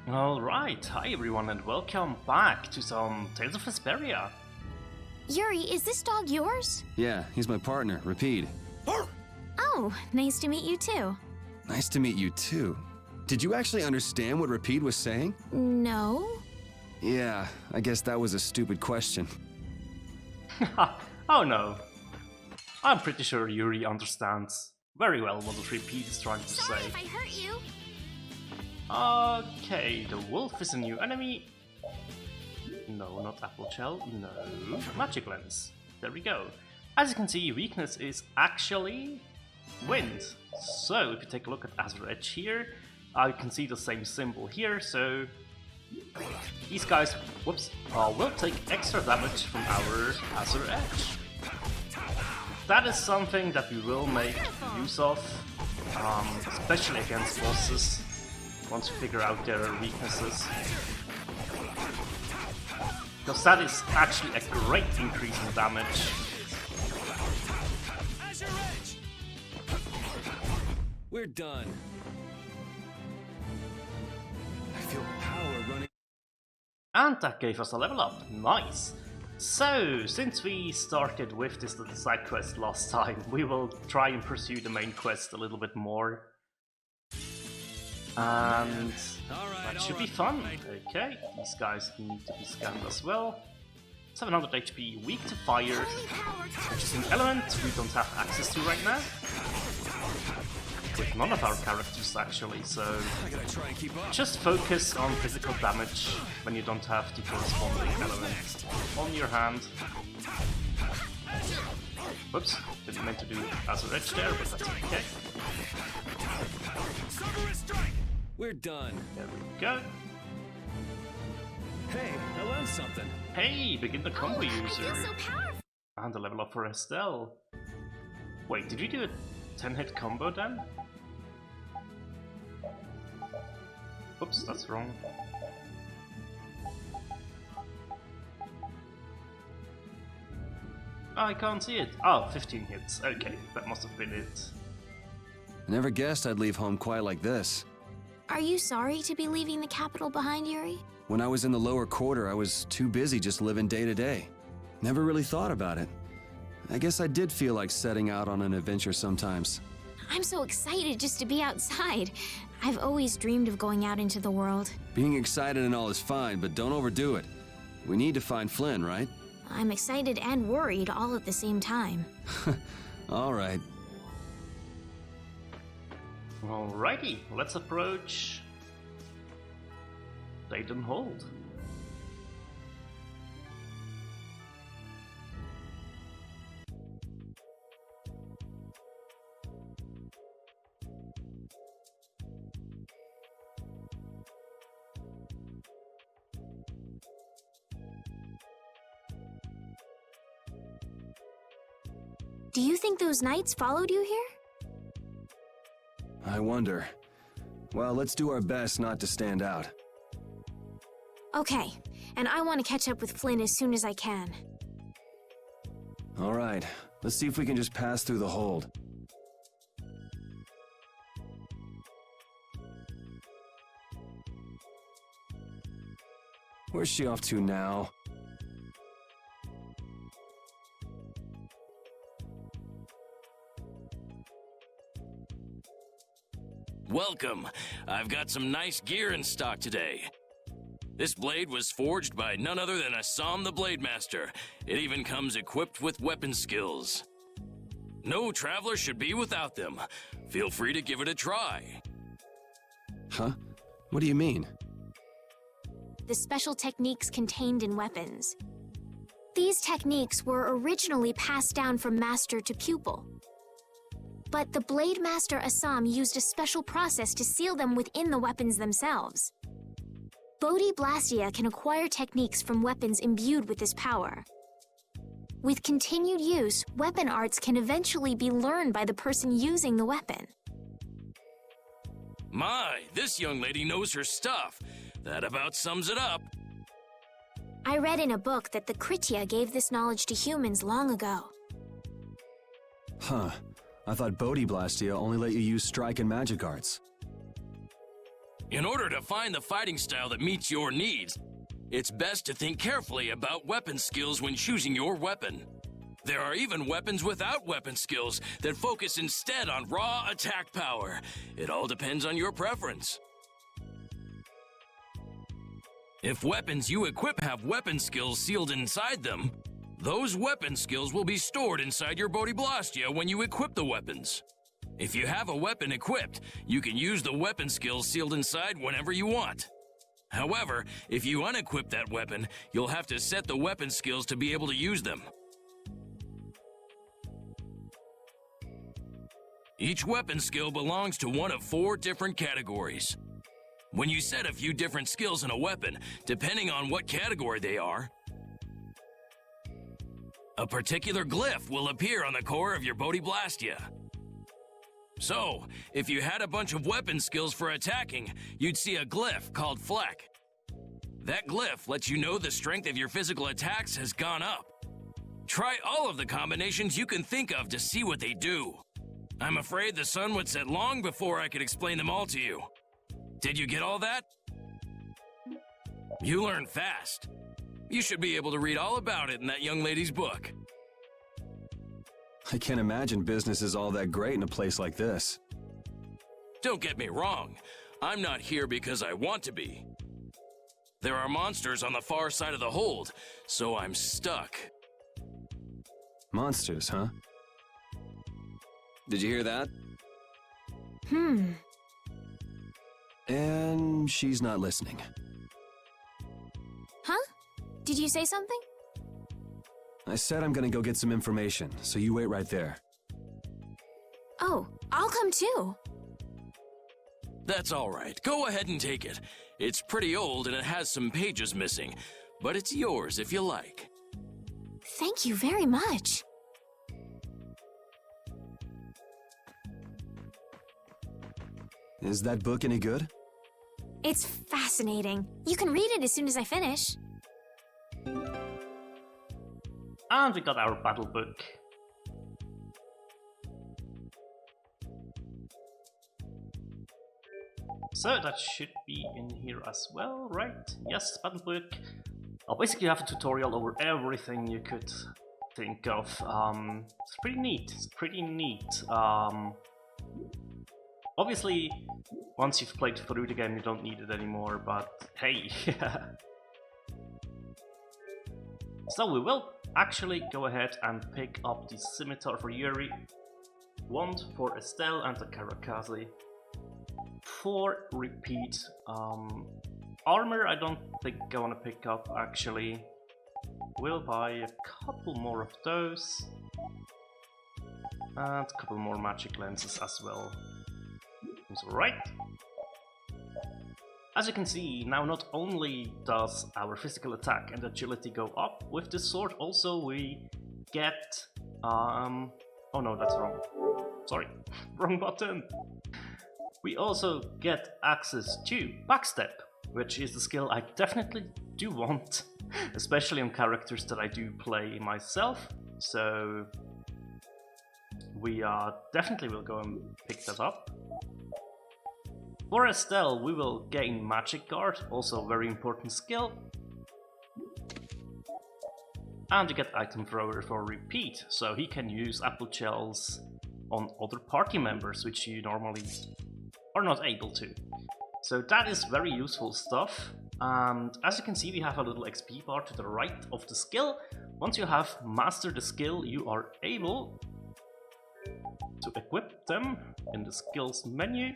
Alright, hi everyone and welcome back to some Tales of Vesperia. Yuri, is this dog yours? Yeah, he's my partner, Rapide. Oh, nice to meet you too. Nice to meet you too. Did you actually understand what Rapide was saying? No? Yeah, I guess that was a stupid question. Oh no. I'm pretty sure Yuri understands very well what the Repeat is trying to Sorry say. if I hurt you. Okay, the wolf is a new enemy. No, not apple shell. No, magic lens. There we go. As you can see, weakness is actually wind. So if you take a look at Azure Edge here, you can see the same symbol here. So these guys, whoops, will take extra damage from our Azure Edge. That is something that we will make use of, especially against bosses. Once you figure out their weaknesses. Because that is actually a great increase in damage. We're done. I feel power running. And that gave us a level up. Nice! So, since we started with this little side quest last time, we will try and pursue the main quest a little bit more. And that should be fun. Okay, these guys need to be scanned as well. 700 HP, weak to fire, which is an element we don't have access to right now. With none of our characters actually, so just focus on physical damage when you don't have the corresponding element on your hand. Whoops, didn't mean to do Azure Edge there, but that's okay. We're done. There we go. Hey, I learned something. Hey, begin the combo I user. feel so powerful. And a level up for Estelle. Wait, did we do a 10-hit combo then? Oops, that's wrong. Oh, I can't see it. Oh, 15 hits. Okay, that must have been it. Never guessed I'd leave home quite like this. Are you sorry to be leaving the capital behind, Yuri? When I was in the lower quarter, I was too busy just living day to day. Never really thought about it. I guess I did feel like setting out on an adventure sometimes. I'm so excited just to be outside. I've always dreamed of going out into the world. Being excited and all is fine, but don't overdo it. We need to find Flynn, right? I'm excited and worried all at the same time. All right. Alrighty, let's approach Deidon Hold. Do you think those knights followed you here? I wonder. Well, let's do our best not to stand out. Okay, and I want to catch up with Flynn as soon as I can. All right, let's see if we can just pass through the hold. Where's she off to now? Welcome. I've got some nice gear in stock today. This blade was forged by none other than Assam the Blade Master. It even comes equipped with weapon skills. No traveler should be without them. Feel free to give it a try. Huh? What do you mean? The special techniques contained in weapons. These techniques were originally passed down from master to pupil. But the Blade Master Assam used a special process to seal them within the weapons themselves. Bodhi Blastia can acquire techniques from weapons imbued with this power. With continued use, weapon arts can eventually be learned by the person using the weapon. My, this young lady knows her stuff. That about sums it up. I read in a book that the Kritya gave this knowledge to humans long ago. Huh. I thought Bodhi Blastia only let you use strike and magic arts. In order to find the fighting style that meets your needs, it's best to think carefully about weapon skills when choosing your weapon. There are even weapons without weapon skills that focus instead on raw attack power. It all depends on your preference. If weapons you equip have weapon skills sealed inside them, those weapon skills will be stored inside your Bodhiblastia when you equip the weapons. If you have a weapon equipped, you can use the weapon skills sealed inside whenever you want. However, if you unequip that weapon, you'll have to set the weapon skills to be able to use them. Each weapon skill belongs to one of 4 different categories. When you set a few different skills in a weapon, depending on what category they are, a particular glyph will appear on the core of your Bodhiblastia. So, if you had a bunch of weapon skills for attacking, you'd see a glyph called Fleck. That glyph lets you know the strength of your physical attacks has gone up. Try all of the combinations you can think of to see what they do. I'm afraid the sun would set long before I could explain them all to you. Did you get all that? You learn fast. You should be able to read all about it in that young lady's book. I can't imagine business is all that great in a place like this. Don't get me wrong. I'm not here because I want to be. There are monsters on the far side of the hold, so I'm stuck. Monsters, huh? Did you hear that? And she's not listening. Huh? Did you say something? I said I'm gonna go get some information, so you wait right there. Oh, I'll come too. That's all right. Go ahead and take it. It's pretty old and it has some pages missing, but it's yours if you like. Thank you very much. Is that book any good? It's fascinating. You can read it as soon as I finish. And we got our battle book. So that should be in here as well, right? Yes, battle book. I'll basically have a tutorial over everything you could think of. It's pretty neat. It's pretty neat. Obviously, once you've played through the game, you don't need it anymore, but hey. So we will actually go ahead and pick up the Scimitar for Yuri, wand for Estelle and the Karakazi. For repeat, armor I don't think I want to pick up actually. We'll buy a couple more of those. And a couple more magic lenses as well. Right. As you can see, now not only does our physical attack and agility go up with this sword, also we get... oh no, that's wrong. Sorry, wrong button. We also get access to Backstep, which is the skill I definitely do want, especially on characters that I do play myself, so we definitely will go and pick that up. For Estelle, we will gain Magic Guard, also a very important skill. And you get Item Thrower for repeat, so he can use apple shells on other party members, which you normally are not able to. So that is very useful stuff. And as you can see, we have a little XP bar to the right of the skill. Once you have mastered the skill, you are able to equip them in the skills menu.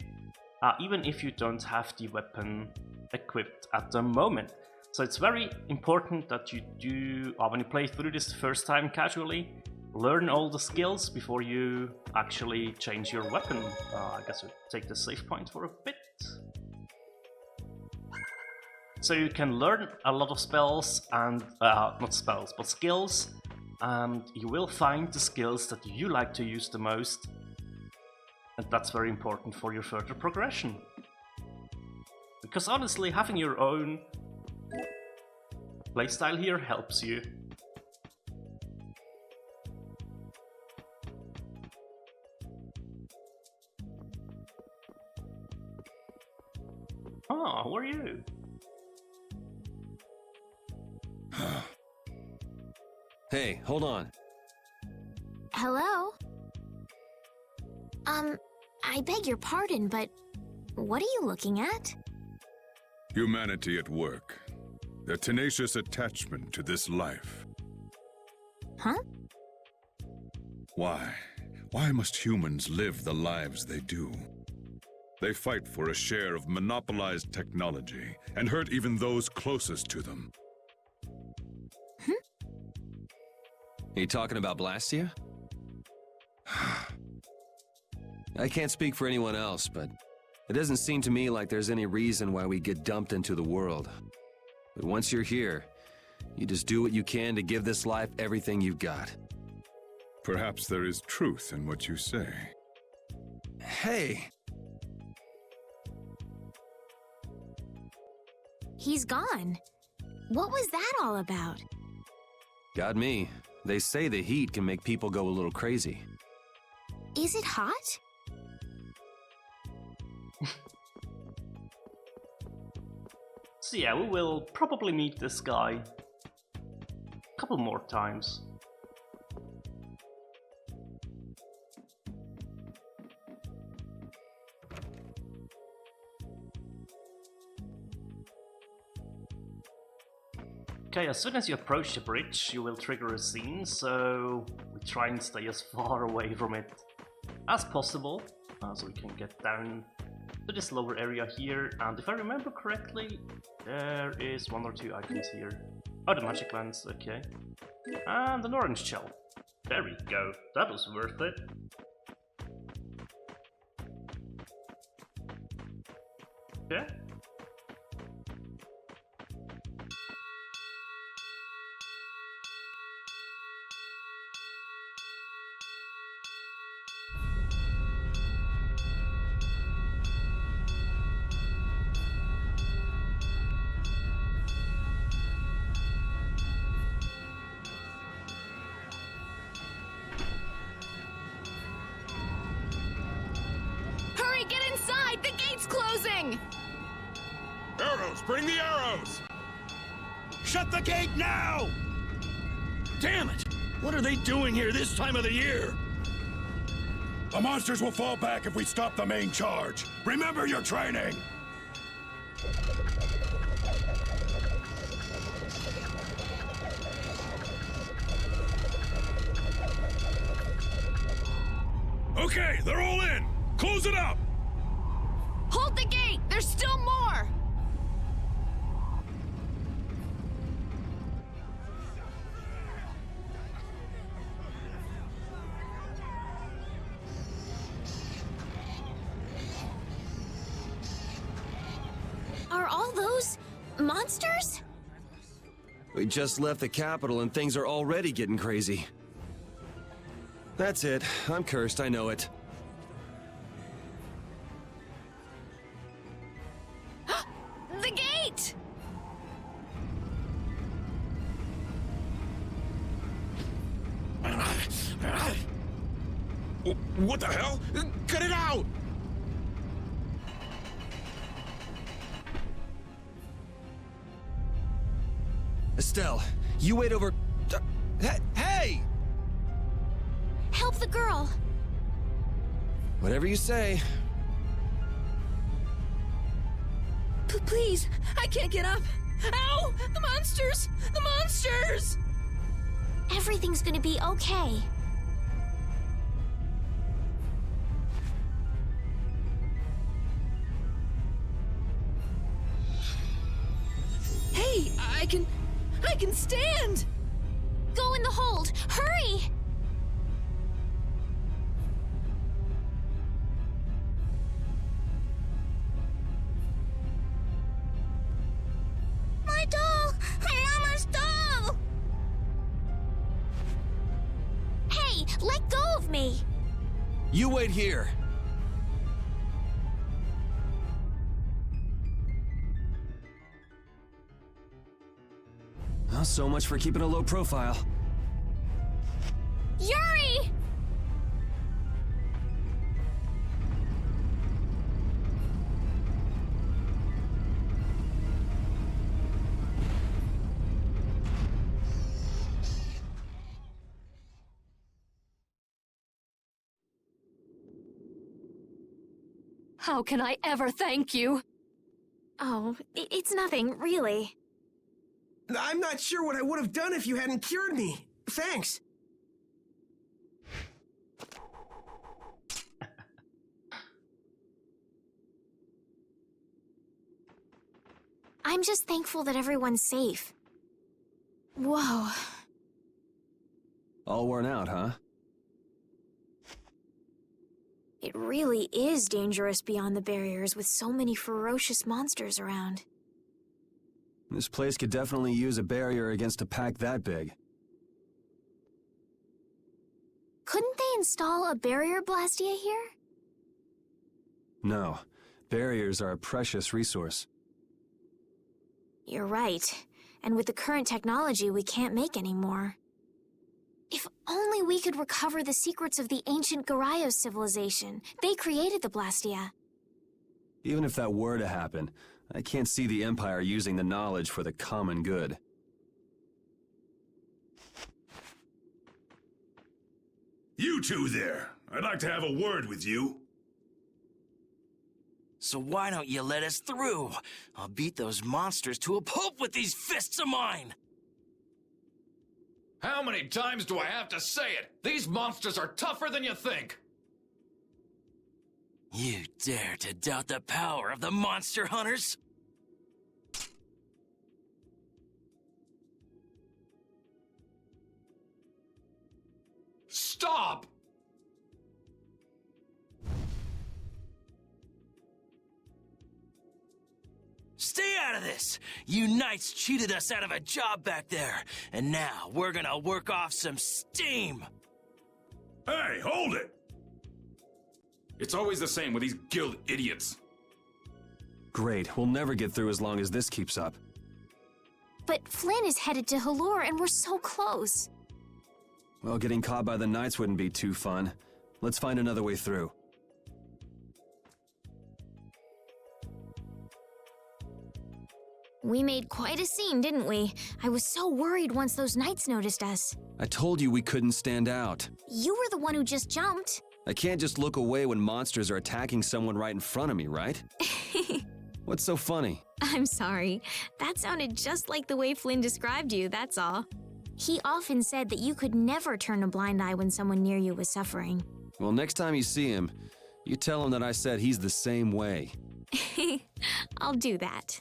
Even if you don't have the weapon equipped at the moment. So it's very important that you do, when you play through this the first time casually, learn all the skills before you actually change your weapon. I guess we'll take the save point for a bit. So you can learn a lot of spells and, not spells, but skills. And you will find the skills that you like to use the most. And that's very important for your further progression. Because honestly, having your own playstyle here helps you. Hey, hold on. Hello? I beg your pardon, but what are you looking at? Humanity at work. Their tenacious attachment to this life. Huh? Why? Why must humans live the lives they do? They fight for a share of monopolized technology and hurt even those closest to them. Are you talking about Blastia? I can't speak for anyone else, but it doesn't seem to me like there's any reason why we get dumped into the world. But once you're here, you just do what you can to give this life everything you've got. Perhaps there is truth in what you say. Hey! He's gone. What was that all about? Got me. They say the heat can make people go a little crazy. Is it hot? So yeah, we will probably meet this guy a couple more times. Okay, as soon as you approach the bridge, you will trigger a scene, so we try and stay as far away from it as possible, so we can get down to this lower area here. And if I remember correctly, there is 1 or 2 items here. Oh, the magic lens, okay. And an orange shell. There we go, that was worth it. Yeah. Hurry, get inside! The gate's closing! Arrows! Bring the arrows! Shut the gate now! Damn it! What are they doing here this time of the year? The monsters will fall back if we stop the main charge. Remember your training! Okay, they're all in! Close it up! Hold the gate! There's still more! Are all those monsters? We just left the capital and things are already getting crazy. That's it. I'm cursed, I know it. The gate! What the hell? Cut it out! Estelle, you wait over... Hey! Help the girl. Whatever you say. Please, I can't get up. Ow! The monsters! The monsters! Everything's gonna be okay. Hey, I can stand! Go in the hold. Hurry! My doll! Mama's doll! Hey, let go of me! You wait here. Well, so much for keeping a low profile. Yuri! How can I ever thank you? Oh, it's nothing, really. I'm not sure what I would have done if you hadn't cured me. Thanks. I'm just thankful that everyone's safe. Whoa. All worn out, huh? It really is dangerous beyond the barriers with so many ferocious monsters around. This place could definitely use a barrier against a pack that big. Couldn't they install a barrier blastia here? No. Barriers are a precious resource. You're right. And with the current technology, we can't make any more. If only we could recover the secrets of the ancient Garayos civilization. They created the Blastia. Even if that were to happen, I can't see the Empire using the knowledge for the common good. You two there. I'd like to have a word with you. So why don't you let us through? I'll beat those monsters to a pulp with these fists of mine! How many times do I have to say it? These monsters are tougher than you think! You dare to doubt the power of the monster hunters? Stop! Stay out of this! You knights cheated us out of a job back there, and now we're gonna work off some steam! Hey, hold it! It's always the same with these guild idiots. Great, we'll never get through as long as this keeps up. But Flynn is headed to Halure and we're so close. Well, getting caught by the Knights wouldn't be too fun. Let's find another way through. We made quite a scene, didn't we? I was so worried once those Knights noticed us. I told you we couldn't stand out. You were the one who just jumped. I can't just look away when monsters are attacking someone right in front of me, right? What's so funny? I'm sorry. That sounded just like the way Flynn described you, that's all. He often said that you could never turn a blind eye when someone near you was suffering. Well, next time you see him, you tell him that I said he's the same way. I'll do that.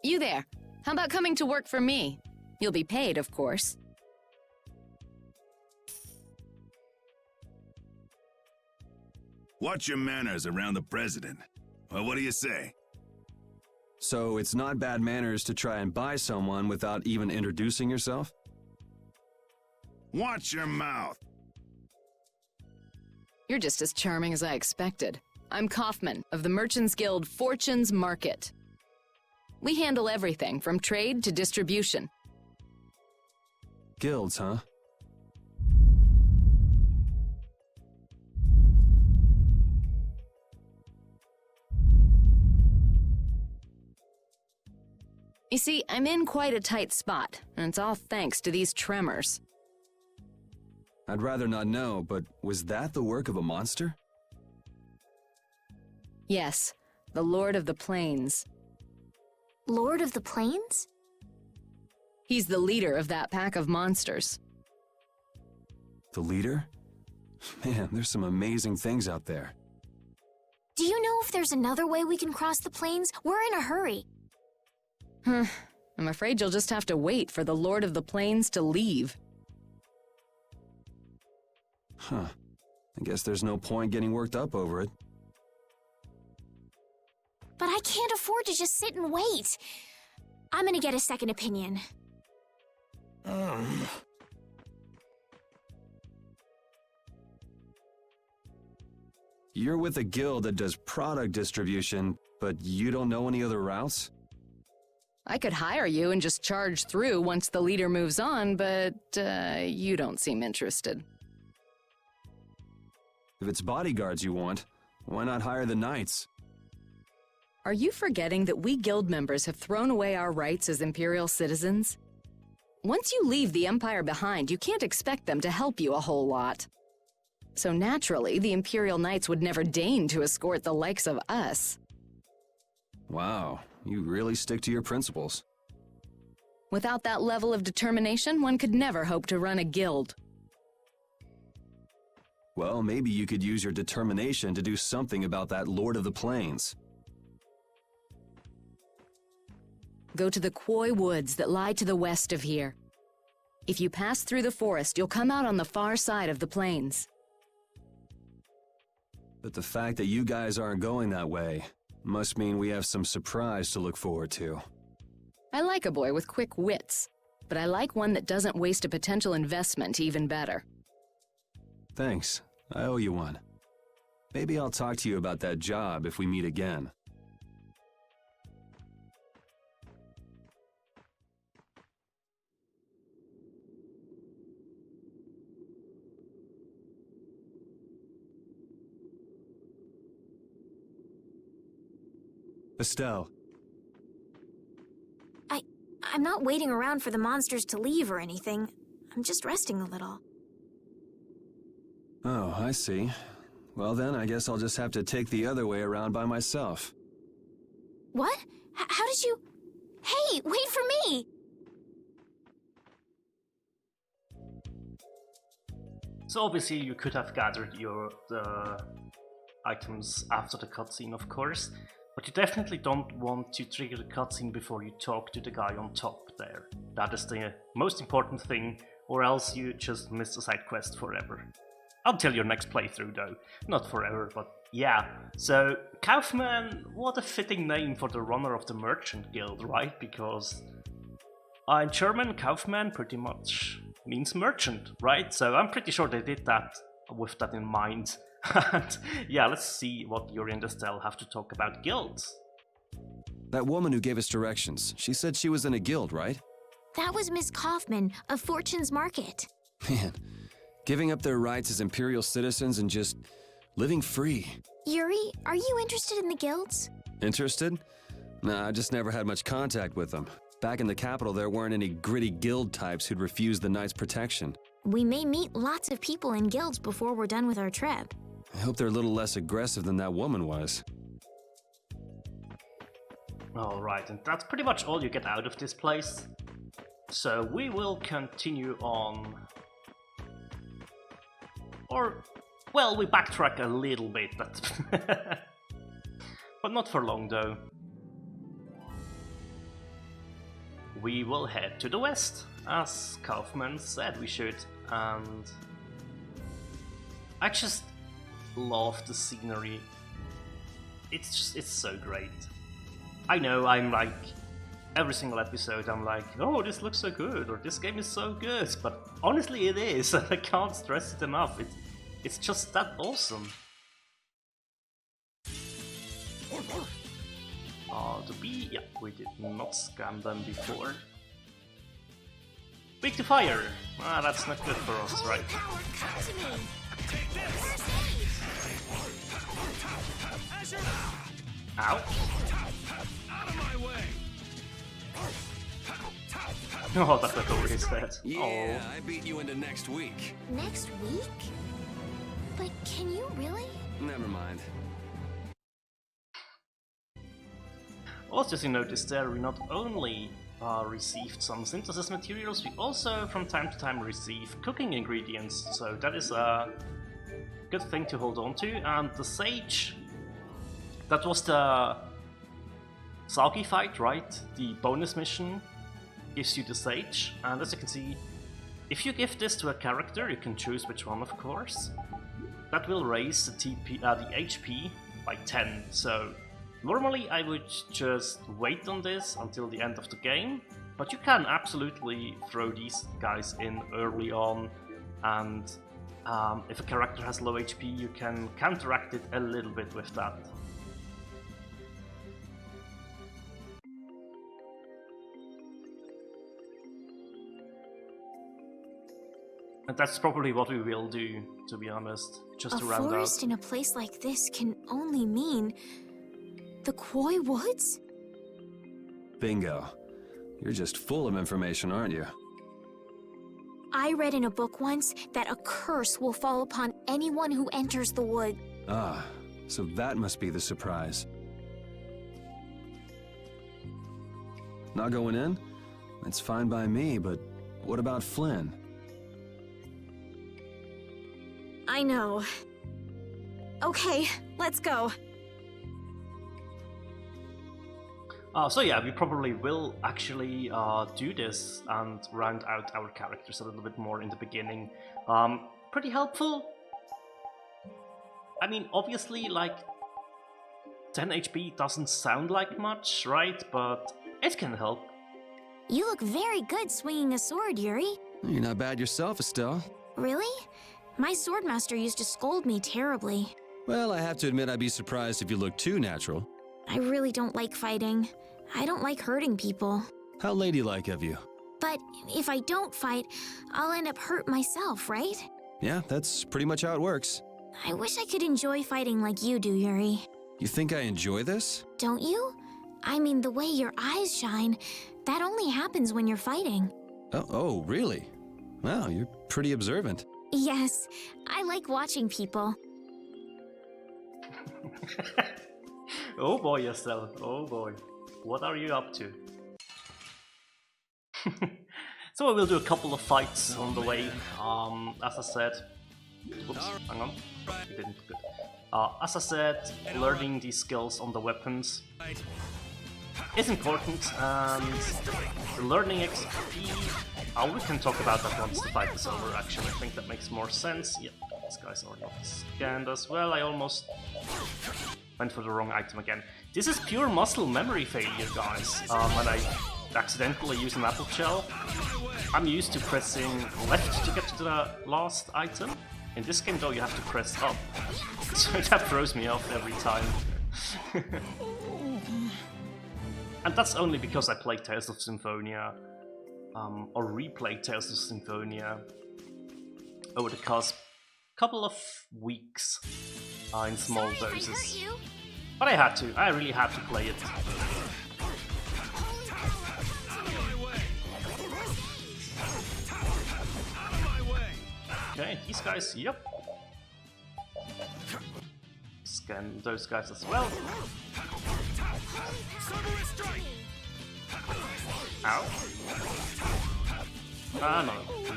You there. How about coming to work for me? You'll be paid, of course. Watch your manners around the president. Well, what do you say? So it's not bad manners to try and buy someone without even introducing yourself? Watch your mouth. You're just as charming as I expected. I'm Kaufman of the Merchants Guild Fortune's Market. We handle everything from trade to distribution. Guilds, huh? You see, I'm in quite a tight spot, and it's all thanks to these tremors. I'd rather not know, but was that the work of a monster? Yes, the Lord of the Plains. Lord of the Plains? He's the leader of that pack of monsters. The leader? Man, there's some amazing things out there. Do you know if there's another way we can cross the plains? We're in a hurry. I'm afraid you'll just have to wait for the Lord of the Plains to leave. Huh. I guess there's no point getting worked up over it. But I can't afford to just sit and wait. I'm gonna get a second opinion. You're with a guild that does product distribution, but you don't know any other routes? I could hire you and just charge through once the leader moves on, but you don't seem interested. If it's bodyguards you want, Why not hire the knights? Are you forgetting that we guild members have thrown away our rights as Imperial citizens? Once you leave the Empire behind, you can't expect them to help you a whole lot. So naturally, the Imperial Knights would never deign to escort the likes of us. Wow, you really stick to your principles. Without that level of determination, one could never hope to run a guild. Well, maybe you could use your determination to do something about that Lord of the Plains. Go to the Khoi Woods that lie to the west of here. If you pass through the forest, you'll come out on the far side of the plains. But the fact that you guys aren't going that way must mean we have some surprise to look forward to. I like a boy with quick wits, but I like one that doesn't waste a potential investment even better. Thanks. I owe you one. Maybe I'll talk to you about that job if we meet again. Estelle. I'm not waiting around for the monsters to leave or anything. I'm just resting a little. Oh, I see. Well then, I guess I'll just have to take the other way around by myself. What? How did you... Hey, wait for me! So obviously you could have gathered the items after the cutscene, of course, but you definitely don't want to trigger the cutscene before you talk to the guy on top there. That is the most important thing, or else you just miss the side quest forever. Until your next playthrough though. Not forever, but yeah. So, Kaufman, what a fitting name for the runner of the Merchant Guild, right? Because in German, Kaufman pretty much means merchant, right? So I'm pretty sure they did that with that in mind. And yeah, let's see what Yuri and Estelle have to talk about guilds. That woman who gave us directions, she said she was in a guild, right? That was Miss Kaufman of Fortune's Market. Man, giving up their rights as Imperial citizens and just living free. Yuri, are you interested in the guilds? Interested? Nah, I just never had much contact with them. Back in the capital, there weren't any gritty guild types who'd refuse the Knights' protection. We may meet lots of people in guilds before we're done with our trip. I hope they're a little less aggressive than that woman was. Alright, and that's pretty much all you get out of this place. So we will continue on. Or, well, we backtrack a little bit, but not for long though. We will head to the west, as Kaufman said we should, and I just love the scenery. It's so great. I know I'm like, every single episode I'm like, oh, this looks so good, or this game is so good, but honestly it is, and I can't stress it enough. It's just that awesome. The bee, yeah, we did not scan them before. Weak to fire! Ah, that's not good for us, right? Ow! Out of my way! Oh, that went over his head. Yeah, I beat you into next week. Next week? But can you really? Never mind. Also, as you noticed there, we not only received some synthesis materials, we also from time to time receive cooking ingredients, so that is a good thing to hold on to. And the sage, that was the Sagi fight, right? The bonus mission gives you the sage, and as you can see, if you give this to a character, you can choose which one, of course, that will raise the HP by 10, so normally I would just wait on this until the end of the game, but you can absolutely throw these guys in early on, and if a character has low HP you can counteract it a little bit with that. And that's probably what we will do, to be honest, just to A round forest out. in a place like this can only mean the Koi Woods? Bingo. You're just full of information, aren't you? I read in a book once that a curse will fall upon anyone who enters the wood. Ah, so that must be the surprise. Not going in? That's fine by me, but what about Flynn? I know. Okay, let's go. So yeah, we probably will actually do this and round out our characters a little bit more in the beginning. Pretty helpful. I mean, obviously, like, 10 HP doesn't sound like much, right? But it can help. You look very good swinging a sword, Yuri. You're not bad yourself, Estelle. Really? My swordmaster used to scold me terribly. Well, I have to admit I'd be surprised if you looked too natural. I really don't like fighting. I don't like hurting people. How ladylike of you. But if I don't fight, I'll end up hurt myself, right? Yeah, that's pretty much how it works. I wish I could enjoy fighting like you do, Yuri. You think I enjoy this? Don't you? I mean, the way your eyes shine, that only happens when you're fighting. Oh, really? Wow, you're pretty observant. Yes, I like watching people. Oh boy, Estelle. Oh boy. What are you up to? So we'll do a couple of fights on the way. As I said... Whoops, hang on. It didn't good. As I said, learning these skills on the weapons is important, and the learning XP... we can talk about that once the fight is over, actually. I think that makes more sense. Yeah, these guys are not scanned as well. I almost went for the wrong item again. This is pure muscle memory failure, guys. When I accidentally use an apple shell, I'm used to pressing left to get to the last item. In this game, though, you have to press up. So that throws me off every time. And that's only because I play Tales of Symphonia, or replay Tales of Symphonia over the couple of weeks in small doses. But I had to, I really had to play it. Okay, these guys, yep. Scan those guys as well. Ow.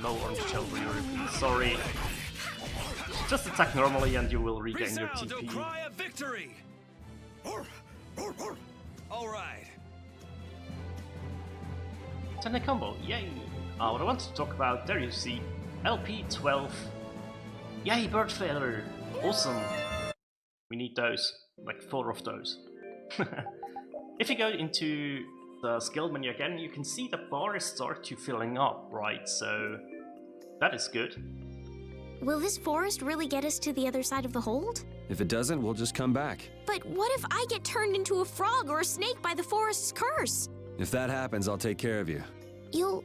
No orange shell for you, repeat. Sorry. Just attack normally and you will regain your TP. Cry of victory. All right. 10 combo, yay! What I want to talk about, there you see, LP12. Yay, bird feather! Awesome! We need those, like 4 of those. If you go into the skill menu again, you can see the bars start to filling up, right? So that is good. Will this forest really get us to the other side of the hold? If it doesn't, we'll just come back. But what if I get turned into a frog or a snake by the forest's curse? If that happens, I'll take care of you. You'll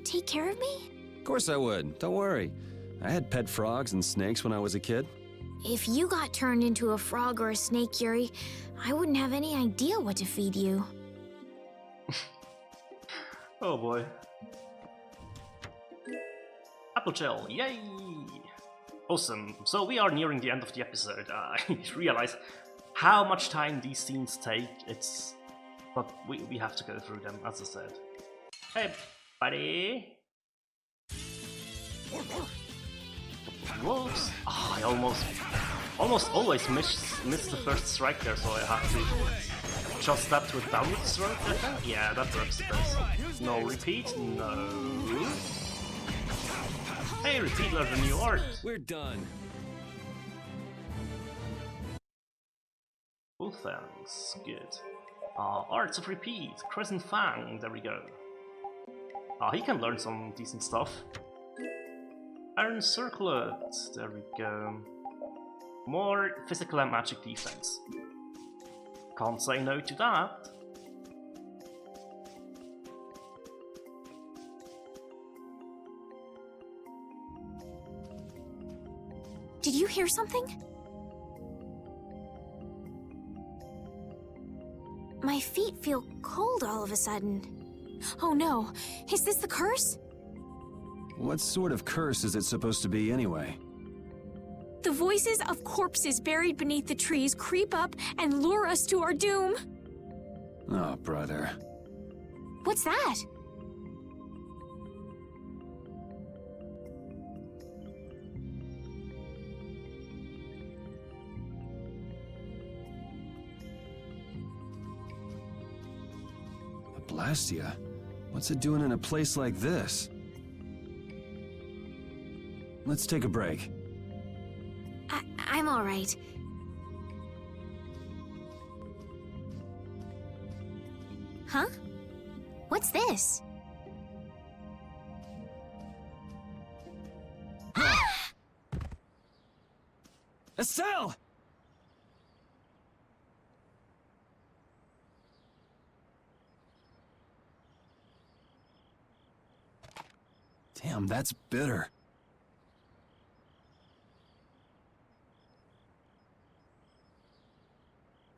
take care of me? Of course I would. Don't worry. I had pet frogs and snakes when I was a kid. If you got turned into a frog or a snake, Yuri, I wouldn't have any idea what to feed you. Oh boy. Apple shell, yay! Awesome. So we are nearing the end of the episode. I realize how much time these scenes take. But we have to go through them, as I said. Hey, buddy! Wolves! Oh, I almost always miss the first strike there, so I have to just that with downward stroke, I think? Yeah, that works the best. No repeat, no. Hey, repeat learned a new art. We're done. Cool, thanks. Good. Arts of repeat. Crescent Fang. There we go. He can learn some decent stuff. Iron Circlet. There we go. More physical and magic defense. Can't say no to that. Did you hear something? My feet feel cold all of a sudden. Oh no, is this the curse? What sort of curse is it supposed to be anyway? The voices of corpses buried beneath the trees creep up and lure us to our doom. Oh, brother. What's that? A Blastia? What's it doing in a place like this? Let's take a break. I'm all right. Huh? What's this? A cell! Damn, that's bitter.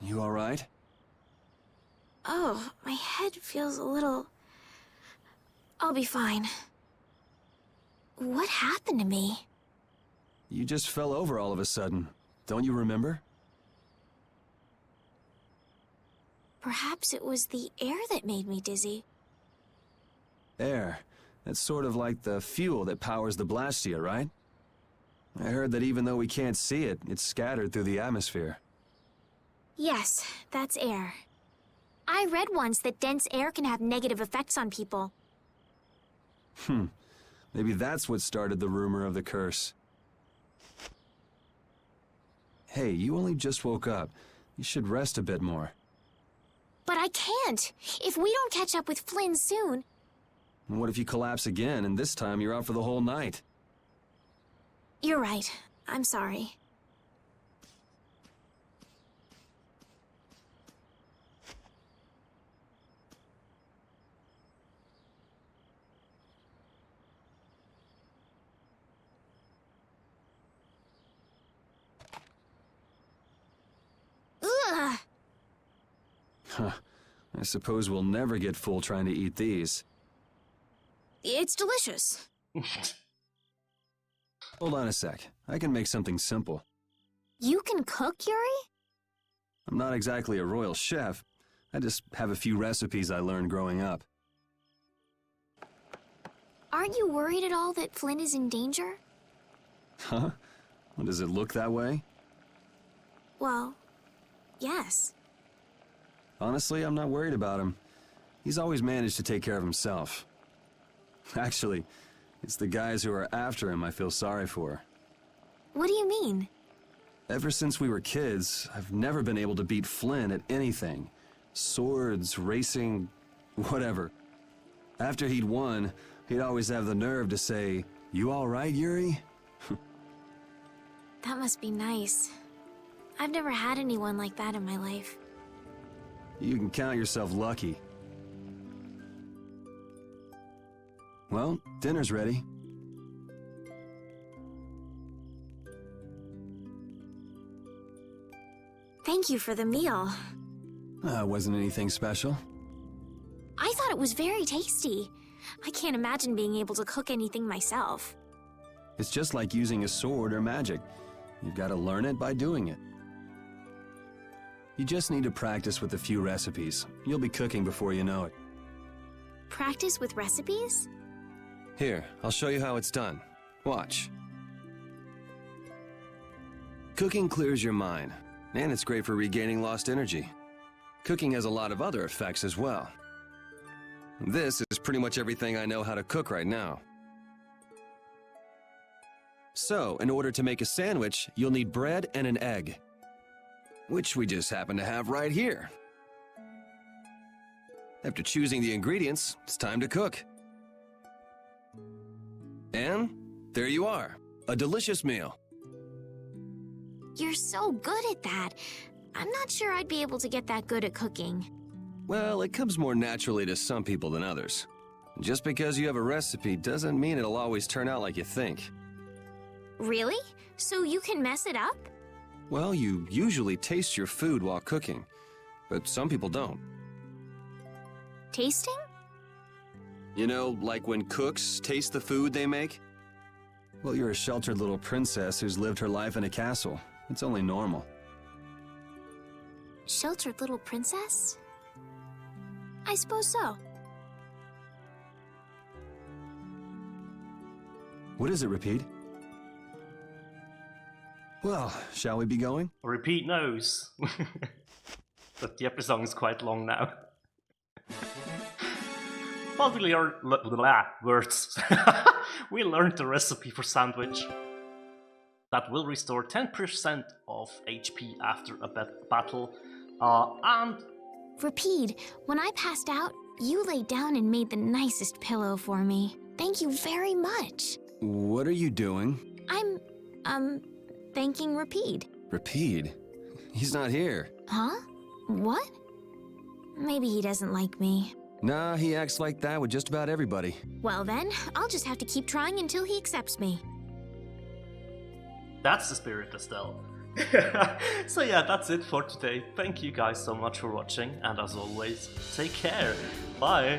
You all right? Oh, my head feels a little... I'll be fine. What happened to me? You just fell over all of a sudden. Don't you remember? Perhaps it was the air that made me dizzy. Air. That's sort of like the fuel that powers the Blastia, right? I heard that even though we can't see it, it's scattered through the atmosphere. Yes, that's air. I read once that dense air can have negative effects on people. Maybe that's what started the rumor of the curse. Hey, you only just woke up. You should rest a bit more. But I can't! If we don't catch up with Flynn soon... And what if you collapse again, and this time you're out for the whole night? You're right. I'm sorry. Ugh! Huh. I suppose we'll never get full trying to eat these. It's delicious. Hold on a sec. I can make something simple. You can cook, Yuri? I'm not exactly a royal chef. I just have a few recipes I learned growing up. Aren't you worried at all that Flynn is in danger? Huh? Well, does it look that way? Well, yes. Honestly, I'm not worried about him. He's always managed to take care of himself. Actually, it's the guys who are after him I feel sorry for. What do you mean? Ever since we were kids, I've never been able to beat Flynn at anything. Swords, racing, whatever. After he'd won, he'd always have the nerve to say, "You all right, Yuri?" That must be nice. I've never had anyone like that in my life. You can count yourself lucky. Well, dinner's ready. Thank you for the meal. Wasn't anything special. I thought it was very tasty. I can't imagine being able to cook anything myself. It's just like using a sword or magic. You've got to learn it by doing it. You just need to practice with a few recipes. You'll be cooking before you know it. Practice with recipes? Here, I'll show you how it's done. Watch. Cooking clears your mind, and it's great for regaining lost energy. Cooking has a lot of other effects as well. This is pretty much everything I know how to cook right now. So, in order to make a sandwich, you'll need bread and an egg, which we just happen to have right here. After choosing the ingredients, it's time to cook. And there you are, a delicious meal. You're so good at that. I'm not sure I'd be able to get that good at cooking. Well, it comes more naturally to some people than others. Just because you have a recipe doesn't mean it'll always turn out like you think. Really? So you can mess it up? Well, you usually taste your food while cooking, but some people don't. Tasting? You know, like when cooks taste the food they make? Well, you're a sheltered little princess who's lived her life in a castle. It's only normal. Sheltered little princess? I suppose so. What is it, Repeat? Well, shall we be going? Repeat knows. But the episode is quite long now. But we learned words. We learned the recipe for sandwich. That will restore 10% of HP after a battle. And Repeat, when I passed out, you laid down and made the nicest pillow for me. Thank you very much. What are you doing? I'm thanking Repeat. Repeat? He's not here. Huh? What? Maybe he doesn't like me. Nah, he acts like that with just about everybody. Well then, I'll just have to keep trying until he accepts me. that's the spirit, Estelle. So yeah, that's it for today. Thank you guys so much for watching, and as always, take care. Bye!